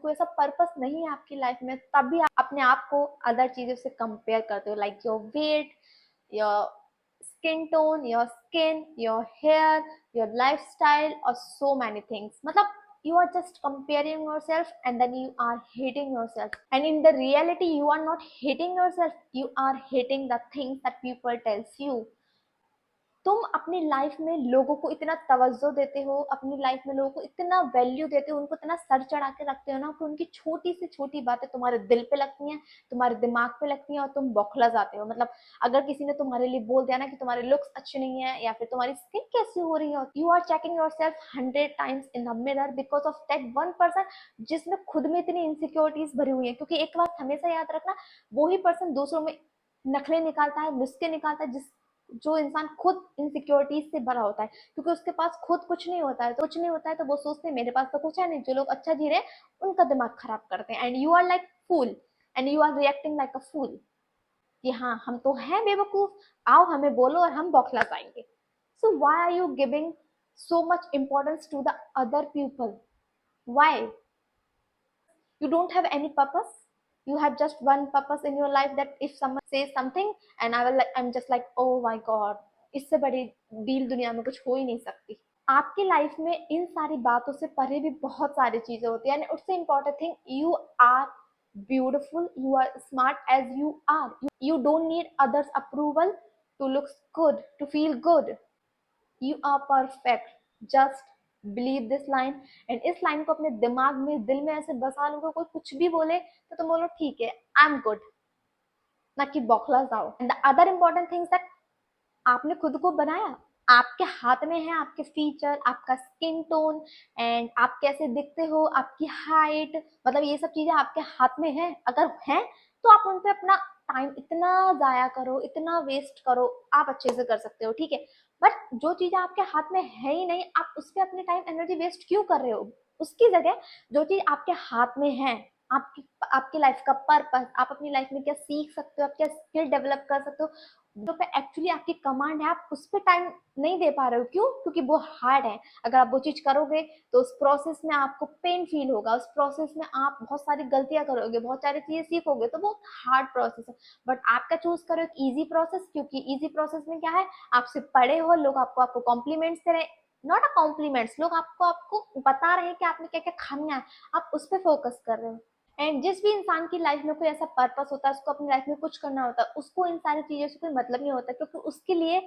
कोई ऐसा पर्पस नहीं है आपकी लाइफ में, तब भी आप अपने आप को अदर चीजों से कंपेयर करते हो, like your weight, your skin tone, your skin, your hair, your lifestyle और सो मैनी थिंग्स। मतलब you are just comparing yourself and then you are hating yourself, and in the reality you are not hating yourself, you are hating the things that people tells you। तुम अपनी life में लोगों को इतना तवज्जो देते हो, अपनी लाइफ में लोगों को इतना वैल्यू देते हो, उनको इतना सर चढ़ा के रखते हो ना कि उनकी छोटी से छोटी बातें तुम्हारे दिल पे लगती हैं, तुम्हारे दिमाग पे लगती हैं और तुम बौखला जाते हो। मतलब अगर किसी ने तुम्हारे लिए बोल दिया ना कि तुम्हारे लुक्स अच्छे नहीं है या फिर तुम्हारी स्किन कैसी हो रही है, you are checking your self 100 times in the mirror because of that 1 person जिसमें खुद में इतनी इनसिक्योरिटीज भरी हुई है। क्योंकि एक बात हमेशा याद रखना, वो ही पर्सन दूसरों में नखरे निकालता है, नुस्खे निकालता है, जिस जो इंसान खुद इनसिक्योरिटीज से भरा होता है। क्योंकि उसके पास खुद कुछ नहीं होता है, तो कुछ नहीं होता है तो वो सोचते हैं मेरे पास तो कुछ है नहीं। जो लोग अच्छा जी रहे उनका दिमाग खराब करते हैं, and you are like fool and you are reacting like a fool कि हाँ हम तो हैं बेवकूफ, आओ हमें बोलो और हम बौखला जाएंगे। So why are you giving so much importance to the other people? Why? You don't have any purpose. You have just one purpose in your life, that if someone says something and I'm just like oh my god, इससे बड़ी deal दुनिया में कुछ हो ही नहीं सकती। आपकी life में इन सारी बातों से परे भी बहुत सारी चीजें होती है, एंड उससे important thing, you are beautiful, you are smart as you are, you don't need others approval to look good, to feel good. You are perfect, just believe this line. And इस line को अपने दिमाग में, दिल में ऐसे बसा लो, कोई कुछ भी बोले तो तुम बोलो ठीक है, आई एम गुड, ना कि बौखला जाओ। And the other important things that आपने खुद को बनाया, आपके हाथ में है आपके फीचर, आपका स्किन टोन, एंड आप कैसे दिखते हो, आपकी हाइट, मतलब ये सब चीजें आपके हाथ में है। अगर है तो आप उन पे अपना टाइम इतना जाया करो, इतना वेस्ट करो, आप अच्छे से कर सकते हो, ठीक है। बट जो चीजें आपके हाथ में है ही नहीं, आप उस पर अपनी टाइम एनर्जी वेस्ट क्यों कर रहे हो? उसकी जगह जो चीज आपके हाथ में है, आपकी आपकी लाइफ का पर्पस, आप अपनी लाइफ में क्या सीख सकते हो, आप क्या स्किल डेवलप कर सकते हो, जो पे एक्चुअली आपकी कमांड है, आप उस पर टाइम नहीं दे पा रहे हो। क्यों? क्योंकि वो हार्ड है। अगर आप वो चीज करोगे तो उस प्रोसेस में आपको पेन फील होगा, उस प्रोसेस में आप बहुत सारी गलतियां करोगे, बहुत सारी चीजें सीखोगे, तो वो हार्ड प्रोसेस है। बट आपका चूज करो एक इजी प्रोसेस, क्योंकि इजी प्रोसेस में क्या है, आपसे पढ़े हो लोग आपको आपको कॉम्प्लीमेंट्स दे रहे हैं, नॉट अ कॉम्प्लीमेंट्स, लोग आपको आपको बता रहे हैं कि आपने क्या क्या खामियां हैं, आप उस पर फोकस कर रहे हो। एंड जिस भी इंसान की लाइफ में कोई ऐसा पर्पस होता है, उसको अपनी लाइफ में कुछ करना होता है, उसको इन सारी चीजों से कोई मतलब नहीं होता, क्योंकि उसके लिए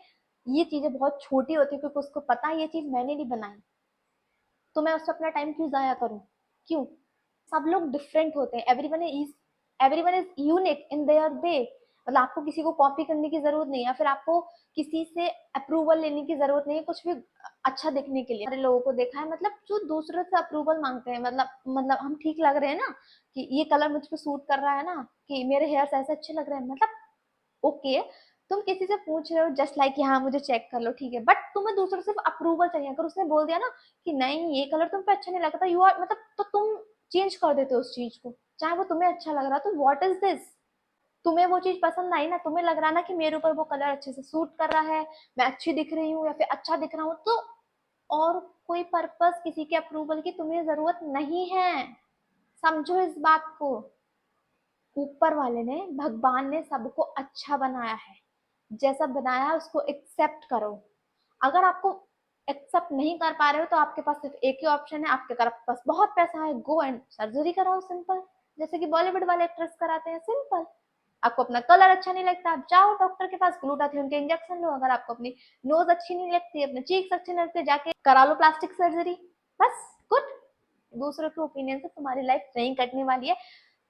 ये चीजें बहुत छोटी होती है, क्योंकि उसको पता है ये चीज मैंने नहीं बनाई, तो मैं उससे अपना टाइम क्यों जाया करूं? क्यों? सब लोग डिफरेंट होते हैं, everyone is unique in their way. मतलब आपको किसी को कॉपी करने की जरूरत नहीं है, फिर आपको किसी से अप्रूवल लेने की जरूरत नहीं है कुछ भी अच्छा दिखने के लिए। सारे लोगों को देखा है, मतलब जो दूसरों से अप्रूवल मांगते हैं, मतलब हम ठीक लग रहे हैं ना, कि ये कलर मुझ पे सूट कर रहा है ना, कि मेरे हेयर्स ऐसे अच्छे लग रहे हैं, मतलब ओके, तुम किसी से पूछ रहे हो जस्ट लाइक कि हाँ मुझे चेक कर लो, ठीक है, बट तुम्हें दूसरों से अप्रूवल चाहिए। अगर उसने बोल दिया ना कि नहीं ये कलर तुम पे अच्छा नहीं लगता, यू आर मतलब, तो तुम चेंज कर देते हो उस चीज को, चाहे वो तुम्हें अच्छा लग रहा, तो व्हाट इज दिस? तुम्हें वो चीज पसंद आई ना, तुम्हें लग रहा ना कि मेरे ऊपर वो कलर अच्छे से सूट कर रहा है, मैं अच्छी दिख रही हूँ या फिर अच्छा दिख रहा हूँ, तो और कोई पर्पस किसी के अप्रूवल की तुम्हें जरूरत नहीं है। समझो इस बात को, ऊपर वाले ने, भगवान ने सबको अच्छा बनाया है, जैसा बनाया उसको एक्सेप्ट करो। अगर आपको एक्सेप्ट नहीं कर पा रहे हो तो आपके पास सिर्फ एक ही ऑप्शन है, आपके पास बहुत पैसा है, गो एंड सर्जरी कराओ, सिंपल, जैसे कि बॉलीवुड वाले एक्ट्रेस कराते हैं, सिंपल। आपको अपना कलर अच्छा नहीं लगता, आप जाओ डॉक्टर के पास, ग्लूटाथियोन के इंजेक्शन लो। अगर आपको अपनी नोज अच्छी नहीं लगती, अपने चीक्स अच्छे नहीं लगते, जाके करा लो प्लास्टिक सर्जरी, बस, गुड। दूसरों के ओपिनियन से तुम्हारी लाइफ नहीं कटने वाली है।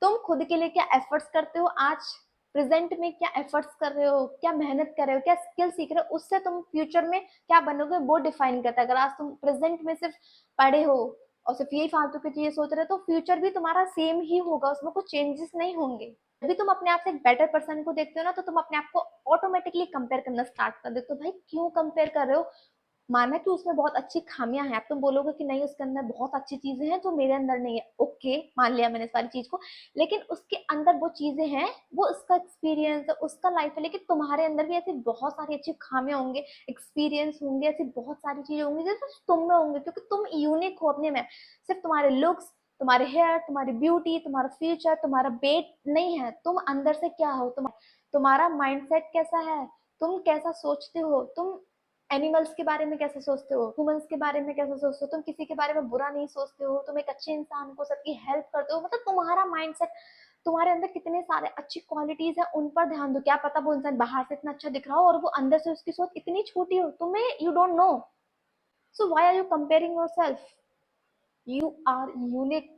तुम खुद के लिए क्या एफर्ट्स करते हो आज प्रेजेंट में, क्या एफर्ट्स कर रहे हो, क्या मेहनत कर रहे हो, क्या स्किल सीख रहे हो, उससे तुम फ्यूचर में क्या बनोगे वो डिफाइन करता है। अगर आज तुम प्रेजेंट में सिर्फ पढ़े हो और सिर्फ यही फालतू की चीजें सोच रहे हो, तो फ्यूचर भी तुम्हारा सेम ही होगा, उसमें कुछ चेंजेस नहीं होंगे। जब भी तुम अपने आप से एक बेटर पर्सन को देखते हो ना, तो तुम अपने आप को ऑटोमेटिकली कंपेयर करना स्टार्ट कर देते हो। भाई क्यों कंपेयर कर रहे हो? माना कि उसमें बहुत अच्छी खामियां हैं, अब तुम बोलोगे कि नहीं उसके अंदर बहुत अच्छी चीजें हैं जो मेरे अंदर नहीं है, ओके, मान लिया मैंने सारी चीज को, लेकिन उसके अंदर वो चीजें हैं, वो उसका एक्सपीरियंस है, उसका लाइफ है, लेकिन तुम्हारे अंदर भी ऐसी बहुत सारी अच्छी खामियां होंगे, एक्सपीरियंस होंगे, ऐसी बहुत सारी चीजें होंगी जो सिर्फ तुम में होंगे, क्योंकि तुम यूनिक हो अपने में। सिर्फ तुम्हारे लुक्स, तुम्हारे हेयर, तुम्हारी ब्यूटी, तुम्हारा फ्यूचर, तुम्हारा वेट नहीं है, तुम अंदर से क्या हो, तुम्हारा माइंडसेट कैसा है, तुम कैसा सोचते हो, तुम एनिमल्स के बारे में कैसे सोचते हो, ह्यूमंस के बारे में कैसे सोचते हो, तुम किसी के बारे में बुरा नहीं सोचते हो, तुम एक अच्छे इंसान को सबकी हेल्प करते हो, मतलब तुम्हारा माइंडसेट, तुम्हारे अंदर कितने सारे अच्छी क्वालिटीज है, उन पर ध्यान दो। क्या पता वो इंसान बाहर से इतना अच्छा दिख रहा हो और वो अंदर से उसकी सोच इतनी छोटी हो, तुम्हें you don't know. So why are you comparing yourself? You are unique.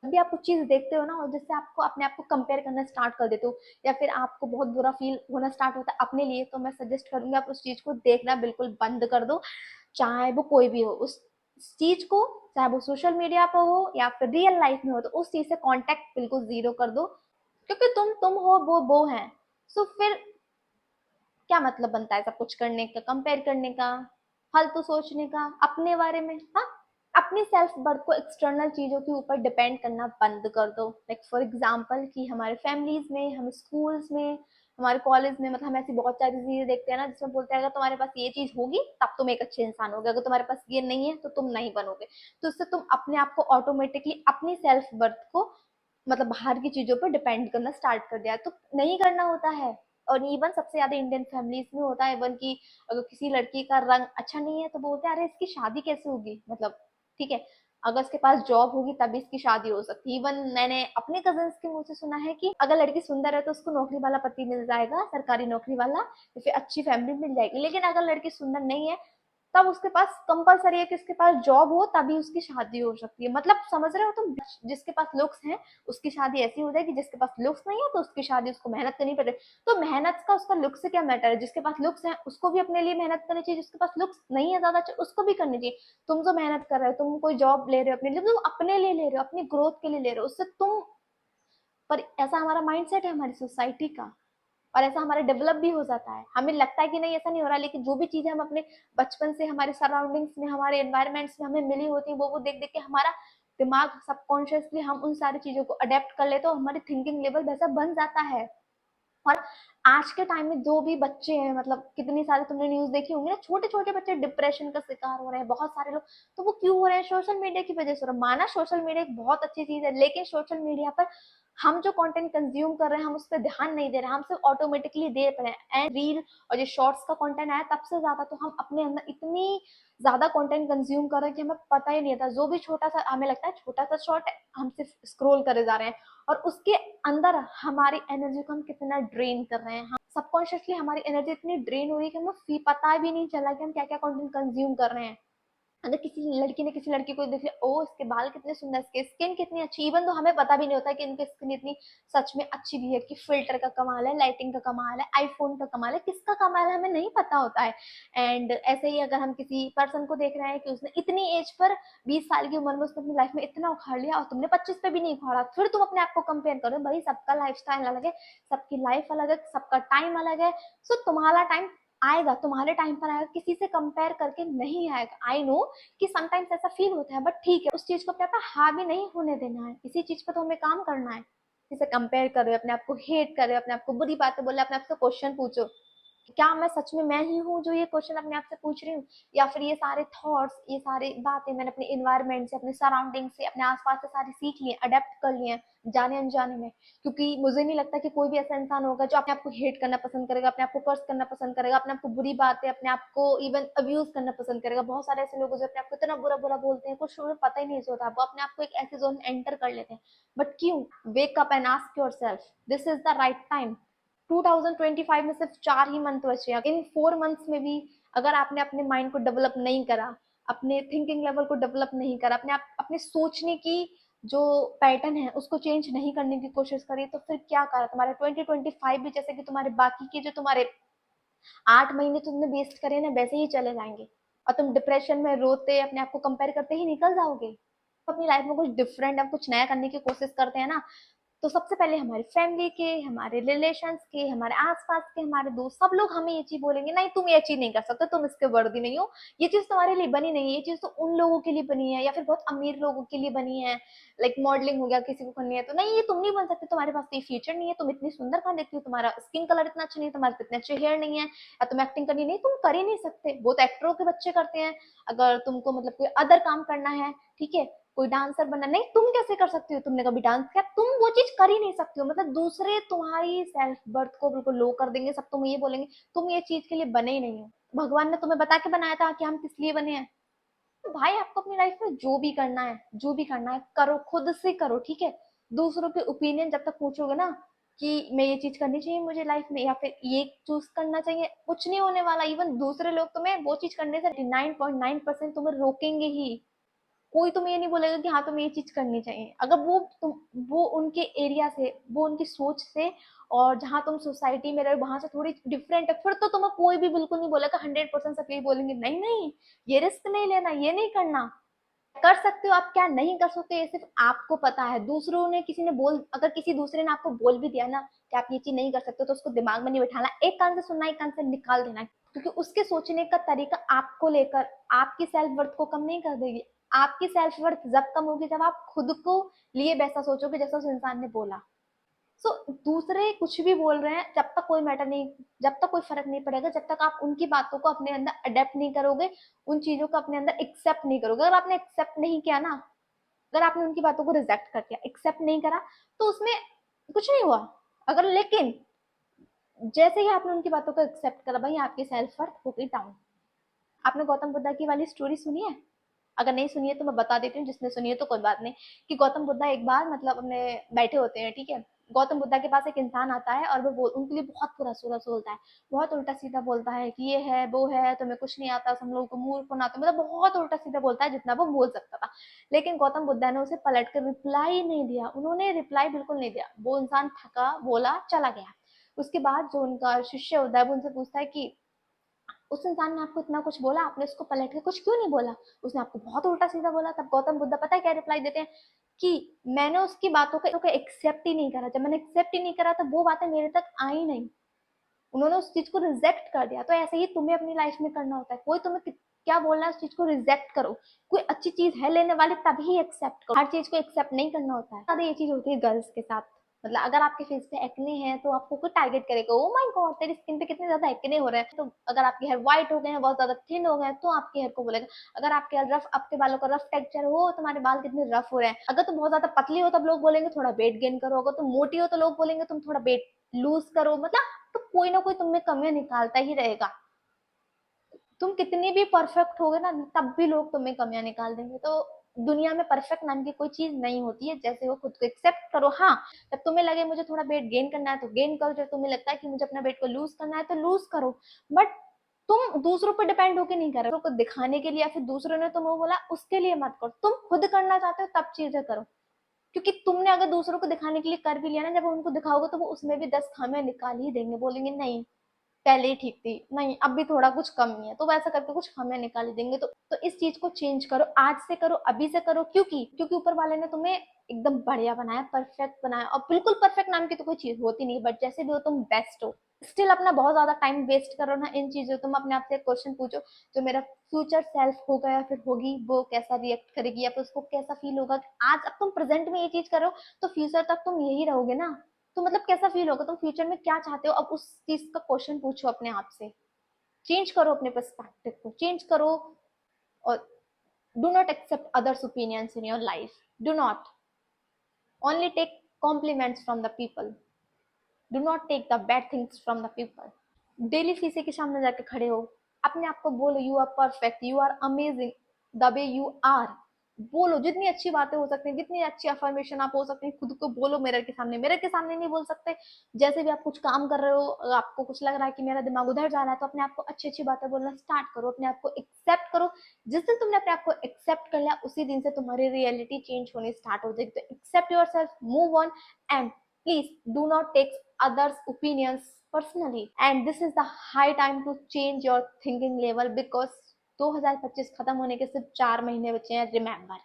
भी आप कुछ चीज देखते हो ना और जिससे आपको अपने आप को कंपेयर करना स्टार्ट कर देते हो, या फिर आपको बहुत बुरा फील होना स्टार्ट होता है अपने लिए, तो मैं सजेस्ट करूंगी आप उस चीज को देखना बिल्कुल बंद कर दो। चाहे वो कोई भी हो, उस चीज को, चाहे वो सोशल मीडिया पर हो या फिर रियल लाइफ में हो, तो उस चीज से कांटेक्ट बिल्कुल जीरो कर दो, क्योंकि तुम हो, वो है। सो फिर क्या मतलब बनता है सब कुछ करने का, कंपेयर करने का, फालतू सोचने का अपने बारे में? हाँ, अपनी सेल्फ वर्थ को एक्सटर्नल चीजों के ऊपर डिपेंड करना बंद कर दो। लाइक फॉर एग्जाम्पल कि हमारे फैमिलीज में, हम स्कूल्स में, हमारे कॉलेज में, मतलब हम ऐसी बहुत सारी चीजें देखते हैं ना जिसमें बोलते हैं अगर तुम्हारे पास ये चीज होगी तब तुम एक अच्छे इंसान होगे, अगर तुम्हारे पास ये नहीं है तो तुम नहीं बनोगे। तो इससे तुम अपने आप को ऑटोमेटिकली अपनी सेल्फ वर्थ को, मतलब बाहर की चीजों पर डिपेंड करना स्टार्ट कर दिया, तो नहीं करना होता है। और इवन सबसे ज्यादा इंडियन फैमिलीज में होता है इवन कि अगर किसी लड़की का रंग अच्छा नहीं है तो बोलते हैं अरे इसकी शादी कैसे होगी, मतलब ठीक है, अगर इसके पास जॉब होगी तभी इसकी शादी हो सकती है। इवन मैंने अपने कजन्स के मुंह से सुना है कि अगर लड़की सुंदर है तो उसको नौकरी वाला पति मिल जाएगा, सरकारी नौकरी वाला, या फिर अच्छी फैमिली मिल जाएगी, लेकिन अगर लड़की सुंदर नहीं है तब उसके पास कंपलसरी है कि उसके पास जॉब हो तभी उसकी शादी हो सकती है। मतलब समझ रहे हो तुम? जिसके पास लुक्स है उसकी शादी ऐसी हो जाएगी, जिसके पास लुक्स नहीं है तो उसकी शादी उसको मेहनत करनी पड़ेगी। तो मेहनत का उसका लुक्स से क्या मैटर है? जिसके पास लुक्स है उसको भी अपने लिए मेहनत करनी चाहिए, जिसके पास लुक्स नहीं है ज्यादा अच्छा उसको भी करनी चाहिए। तुम जो मेहनत कर रहे हो, तुम कोई जॉब ले रहे हो अपने लिए, तुम अपने लिए ले रहे हो, अपनी ग्रोथ के लिए ले रहे हो, उससे तुम, पर ऐसा हमारा माइंडसेट है हमारी सोसाइटी का, और ऐसा हमारा डेवलप भी हो जाता है। हमें लगता है कि नहीं ऐसा नहीं हो रहा, लेकिन जो भी चीजें हम अपने बचपन से हमारे सराउंडिंग्स में, हमारे एनवायरमेंट्स में हमें मिली होती है, वो देख देख के हमारा दिमाग सबकॉन्शियसली हम उन सारी चीजों को अडेप्ट कर लेते हैं, तो हमारी थिंकिंग लेवल वैसा बन जाता है। और आज के टाइम में जो भी बच्चे हैं, मतलब कितनी सारी तुमने न्यूज देखी होंगी ना, छोटे छोटे बच्चे डिप्रेशन का शिकार हो रहे हैं, बहुत सारे लोग। तो वो क्यों हो रहे हैं? सोशल मीडिया की वजह से हो रहा है। माना सोशल मीडिया एक बहुत अच्छी चीज है, लेकिन सोशल मीडिया पर हम जो कंटेंट कंज्यूम कर रहे हैं हम उस पर ध्यान नहीं दे रहे हैं, हम सिर्फ ऑटोमेटिकली देख रहे हैं। एंड रील और जो शॉर्ट्स का कंटेंट आया तब से ज्यादा तो हम अपने अंदर इतनी ज्यादा कंटेंट कंज्यूम कर रहे हैं कि हमें पता ही नहीं था, जो भी छोटा सा हमें लगता है छोटा सा शॉर्ट है, हम सिर्फ स्क्रोल करे जा रहे हैं, और उसके अंदर हमारी एनर्जी को हम कितना ड्रेन कर रहे हैं। हम सबकॉन्शियसली हमारी एनर्जी इतनी ड्रेन हो रही है कि हमें पता भी नहीं चला कि हम क्या क्या कंटेंट कंज्यूम कर रहे हैं। अगर किसी लड़की ने किसी लड़की को देख लिया, ओ इसके बाल कितने सुंदर, इसकी स्किन कितनी अच्छी, इवन तो हमें पता भी नहीं होता कि इनकी स्किन इतनी सच में अच्छी भी है, कि फिल्टर का कमाल है, लाइटिंग का कमाल है, आईफोन का कमाल है, किसका कमाल है हमें नहीं पता होता है। एंड ऐसे ही अगर हम किसी पर्सन को देख रहे हैं कि उसने इतनी एज पर, 20 साल की उम्र में उसने अपनी लाइफ में इतना उखाड़ लिया और तुमने 25 पे भी नहीं उखाड़ा, फिर तुम अपने आप को कंपेयर करो। भाई सबका लाइफ स्टाइल अलग है, सबकी लाइफ अलग है, सबका टाइम अलग है। सो तुम्हारा टाइम आएगा, तुम्हारे टाइम पर आएगा, किसी से कंपेयर करके नहीं आएगा। आई नो कि समटाइम्स ऐसा फील होता है, बट ठीक है, उस चीज को अपने आप हावी नहीं होने देना है, इसी चीज पर तो हमें काम करना है। जिसे कंपेयर कर रहे हो, अपने आप को हेट कर रहे हो, अपने आप को बुरी बातें बोले, अपने आप से क्वेश्चन पूछो, क्या मैं सच में मैं ही हूँ जो ये क्वेश्चन अपने आप से पूछ रही हूँ, या फिर ये सारे थॉट्स, ये सारी बातें मैंने अपने इन्वायरमेंट से, अपने सराउंडिंग से, अपने आसपास से सारी सीख ली, अडेप्ट कर लिए जाने अनजाने में। क्योंकि मुझे नहीं लगता कि कोई भी ऐसा इंसान होगा जो अपने आप को हेट करना पसंद करेगा, अपने आप को कर्स करना पसंद करेगा, अपने आप को बुरी बातें, अपने आप को इवन अब्यूज करना पसंद करेगा। बहुत सारे ऐसे लोग जो अपने आप को इतना बुरा बुरा बोलते हैं, कुछ उन्हें पता ही नहीं होता, वो अपने आप को एक ऐसे जोन एंटर कर लेते हैं। बट क्यों? Wake up and ask your self, this is the right time. 2025 में सिर्फ 4 ही मंथ बचे हैं, इन 4 मंथ्स में भी अगर आपने अपने माइंड को डेवलप नहीं करा, अपने थिंकिंग लेवल को डेवलप नहीं करा, अपने आप अपने सोचने की जो पैटर्न है उसको चेंज नहीं करने की कोशिश करी, तो फिर क्या करा? तुम्हारे 2025 भी जैसे कि तुम्हारे बाकी के जो तुम्हारे 8 महीने तुमने वेस्ट करे ना, वैसे ही चले जाएंगे, और तुम डिप्रेशन में रोते अपने आप को कंपेयर करते ही निकल जाओगे। अपनी लाइफ में कुछ डिफरेंट, हम कुछ नया करने की कोशिश करते हैं ना, तो सबसे पहले हमारी फैमिली के, हमारे रिलेशंस के, हमारे आसपास के, हमारे दोस्त, सब लोग हमें ये चीज बोलेंगे, नहीं तुम ये चीज नहीं कर सकते, तुम इसके वर्दी नहीं हो, ये चीज तुम्हारे लिए बनी नहीं है, ये चीज तो उन लोगों के लिए बनी है, या फिर बहुत अमीर लोगों के लिए बनी है। लाइक मॉडलिंग हो गया, किसी को करनी है तो नहीं, ये तुम नहीं बन सकते, तुम्हारे पास तो ये फ्यूचर नहीं है, तुम इतनी सुंदर कहाँ देखती हो, तुम्हारा स्किन कलर इतना अच्छा नहीं है, तुम्हारे इतने अच्छे हेयर नहीं है, या तुम एक्टिंग करनी नहीं, तुम कर ही नहीं सकते, वो तो एक्टरों के बच्चे करते हैं। अगर तुमको मतलब कोई अदर काम करना है, ठीक है, कोई डांसर बनना, नहीं तुम कैसे कर सकती हो, तुमने कभी डांस किया, तुम वो चीज कर ही नहीं सकती हो। मतलब दूसरे तुम्हारी सेल्फ वर्थ को बिल्कुल लो कर देंगे, सब तुम ये बोलेंगे तुम ये चीज के लिए बने ही नहीं हो। भगवान ने तुम्हें बता के बनाया था कि हम किस लिए बने हैं। तो भाई आपको अपनी लाइफ में जो भी करना है, जो भी करना है करो, खुद से करो, ठीक है। दूसरों के ओपिनियन जब तक पूछोगे ना कि मैं ये चीज करनी चाहिए मुझे लाइफ में, या फिर ये चूज करना चाहिए, कुछ नहीं होने वाला। इवन दूसरे लोग तुम्हें वो चीज करने से 99.9% तुम्हें रोकेंगे ही। कोई तुम्हें ये नहीं बोलेगा कि हाँ तुम्हें ये चीज करनी चाहिए। अगर वो उनके एरिया से, वो उनकी सोच से, और जहाँ तुम सोसाइटी में रहे वहां से थोड़ी डिफरेंट है, फिर तो तुम्हें कोई भी बिल्कुल नहीं बोलेगा। 100% सब यही बोलेंगे नहीं नहीं, ये रिस्क नहीं लेना, ये नहीं करना। कर सकते हो आप, क्या नहीं कर सकते ये सिर्फ आपको पता है। दूसरों ने, किसी ने बोल, अगर किसी दूसरे ने आपको बोल भी दिया ना कि आप ये चीज नहीं कर सकते, तो उसको दिमाग में नहीं बैठाना, एक कान से सुनना, एक कान से निकाल देना। क्योंकि उसके सोचने का तरीका आपको लेकर आपकी सेल्फ वर्थ को कम नहीं कर देगी। आपकी सेल्फ वर्थ जब कम होगी जब आप खुद को लिए वैसा सोचोगे जैसा उस इंसान ने बोला। सो दूसरे कुछ भी बोल रहे हैं, जब तक कोई मैटर नहीं, जब तक कोई फर्क नहीं पड़ेगा, जब तक आप उनकी बातों को अपने अंदर अडेप्ट नहीं करोगे, उन चीजों को अपने अंदर एक्सेप्ट नहीं करोगे। अगर आपने एक्सेप्ट नहीं किया ना, अगर आपने उनकी बातों को रिजेक्ट कर दिया, एक्सेप्ट नहीं करा, तो उसमें कुछ नहीं हुआ। अगर लेकिन जैसे ही आपने उनकी बातों को एक्सेप्ट करा, भाई आपकी सेल्फ वर्थ हो गई डाउन। आपने गौतम बुद्धा की वाली स्टोरी सुनी है? अगर नहीं सुनी है तो मैं बता देती हूँ, जिसने सुनी है तो कोई बात नहीं। कि गौतम बुद्धा एक बार मतलब अपने बैठे होते हैं, ठीक है। गौतम बुद्धा के पास एक इंसान आता है और वो उनके लिए बहुत बुरा सूरत बोलता है, बहुत उल्टा सीधा बोलता है कि ये है वो है, तुम्हें कुछ नहीं आता, हम लोगों को मूर्ख बनाते, मतलब बहुत उल्टा सीधा बोलता है जितना वो बोल सकता था। लेकिन गौतम बुद्धा ने उसे पलट कर रिप्लाई नहीं दिया, उन्होंने रिप्लाई बिल्कुल नहीं दिया। वो इंसान थका, बोला, चला गया। उसके बाद जो उनका शिष्य होता है वो उनसे पूछता है कि उस इंसान ने आपको इतना कुछ बोला, आपने उसको पलट के कुछ क्यों नहीं बोला, उसने आपको बहुत उल्टा सीधा बोला। तब गौतम बुद्ध पता है क्या रिप्लाई देते हैं कि मैंने उसकी बातों को एक्सेप्ट ही नहीं करा। जब मैंने एक्सेप्ट ही नहीं करा तो वो बातें मेरे तक आई नहीं, उन्होंने उस चीज को रिजेक्ट कर दिया। तो ऐसे ही तुम्हें अपनी लाइफ में करना होता है। कोई तुम्हें क्या बोल रहा है उस चीज को रिजेक्ट करो। कोई अच्छी चीज है लेने वाली तभी एक्सेप्ट करो, हर चीज को एक्सेप्ट नहीं करना होता है। ज्यादा ये चीज होती है गर्ल्स के साथ। मतलब अगर आपके फेस पे एक्ने है तो आपको कोई टारगेट करेगा, ओ माय गॉड तेरी स्किन पे कितने ज्यादा एक्ने हो रहे हैं। तो अगर आपके हेयर व्हाइट हो गए हैं, बहुत ज्यादा थिन हो गए हैं, तो आपके हेयर को बोलेगा। अगर आपके रफ, आपके बालों का रफ टेक्सचर हो, तुम्हारे बाल कितने रफ हो रहे हैं। अगर तुम बहुत ज्यादा पतली हो तब लोग बोलेंगे थोड़ा वेट गेन करो, अगर तुम मोटी हो तो लोग बोलेंगे तुम थोड़ा वेट लूज करो। मतलब तो कोई ना कोई तुम में कमियां निकालता ही रहेगा। तुम कितनी भी परफेक्ट होगे ना, तब भी लोग तुम्हें कमियां निकाल देंगे। तो दुनिया में परफेक्ट नाम की कोई चीज नहीं होती है। जैसे वो खुद को एक्सेप्ट करो। हाँ, जब तुम्हें लगे मुझे थोड़ा वेट गेन करना है तो गेन करो, जब तुम्हें लगता है कि मुझे अपना वेट को लूज करना है तो लूज करो। बट तुम दूसरों पर डिपेंड होके नहीं कर रहे हो, को दिखाने के लिए या फिर दूसरों ने तुम्हें बोला उसके लिए मत करो। तुम खुद करना चाहते हो तब चीजें करो। क्योंकि तुमने अगर दूसरों को दिखाने के लिए कर भी लिया ना, जब उनको दिखाओगे तो वो उसमें भी 10 खामियां निकाल ही देंगे, बोलेंगे नहीं पहले ही ठीक थी, नहीं अब भी थोड़ा कुछ कमी है, तो वैसा करके कुछ हमें निकाल ही देंगे। तो इस चीज को चेंज करो, आज से करो, अभी से करो। क्योंकि ऊपर वाले ने तुम्हें एकदम बढ़िया बनाया, परफेक्ट बनाया। और बिल्कुल परफेक्ट नाम की तो कोई चीज होती नहीं, बट जैसे भी हो तुम बेस्ट हो। स्टिल अपना बहुत ज्यादा टाइम वेस्ट करो ना इन चीजों। तुम अपने आप से क्वेश्चन पूछो, जो मेरा फ्यूचर सेल्फ होगा या फिर होगी, वो कैसा रिएक्ट करेगी या फिर उसको कैसा फील होगा। आज अब तुम प्रेजेंट में ये चीज करो तो फ्यूचर तक तुम यही रहोगे ना। तो मतलब कैसा फील होगा, तुम फ्यूचर में क्या चाहते हो, अब उस चीज का क्वेश्चन पूछो अपने आप से। चेंज करो अपने पर्सपेक्टिव को, चेंज करो। और do not accept others opinions in your life. Do not only take compliments from the people, do not take the bad things from the people. Daily शीशे के सामने जाके खड़े हो, अपने आप को बोलो you are perfect, you are amazing the way you are. बोलो जितनी अच्छी बातें हो सकती हैं, जितनी अच्छी अफर्मेशन आप हो सकती है, खुद को बोलो। मिरर के सामने, मिरर के सामने नहीं बोल सकते। जैसे भी आप कुछ काम कर रहे हो, आपको कुछ लग रहा है कि मेरा दिमाग उधर जा रहा है, तो अपने आप को अच्छी अच्छी बातें बोलना स्टार्ट करो, अपने आप को एक्सेप्ट करो। जिस दिन तुमने अपने आप को एक्सेप्ट कर लिया, उसी दिन से तुम्हारी रियलिटी चेंज होनी स्टार्ट हो जाएगी। तो accept your self, move on, and please do not take others opinions personally, and this is the high time to change your thinking level because 2025 खत्म होने के सिर्फ 4 महीने बचे हैं। रिमेम्बर।